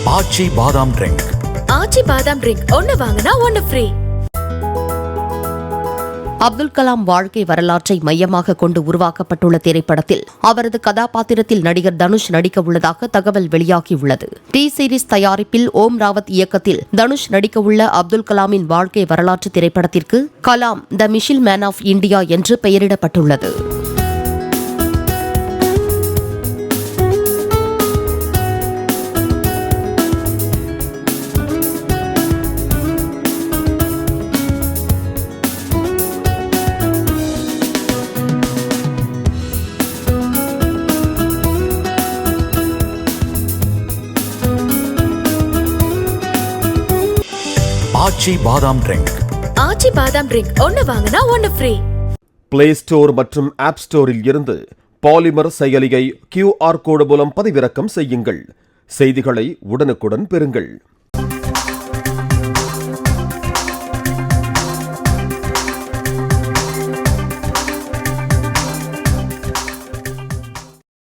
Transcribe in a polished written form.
ஆச்சி பாதாம் ட்ரிங்க். ஆச்சி பாதாம் ட்ரிங்க் ஒன்னு வாங்கினா ஒன்னு ஃப்ரீ. அப்துல் கலாம் வாழ்க்கை வரலாற்றை மையமாக கொண்டு உருவாக்கப்பட்டுள்ள திரைப்படத்தில் அவரது கதாபாத்திரத்தில் நடிகர் தனுஷ் நடிக்க உள்ளதாக தகவல் வெளியாகியுள்ளது. டி சீரிஸ் தயாரிப்பில் ஓம் ராவத் இயக்கத்தில் தனுஷ் நடிக்கவுள்ள அப்துல் கலாமின் வாழ்க்கை வரலாற்று திரைப்படத்திற்கு கலாம் த மிஷில் மேன் ஆஃப் இந்தியா என்று பெயரிடப்பட்டுள்ளது. ஆச்சி பாதாம் ட்ரிங்க். ஆச்சி பாதாம் ட்ரிங்க் ஒன்னு வாங்கினா ஒன்னு ஃப்ரீ. பிளே ஸ்டோர் மற்றும் ஆப் ஸ்டோரில் இருந்து பாலிமர் செயலியை QR கோடு மூலம் பதிவிறக்கம் செய்யுங்கள். செய்திகளை உடனுக்குடன் பெறுங்கள்.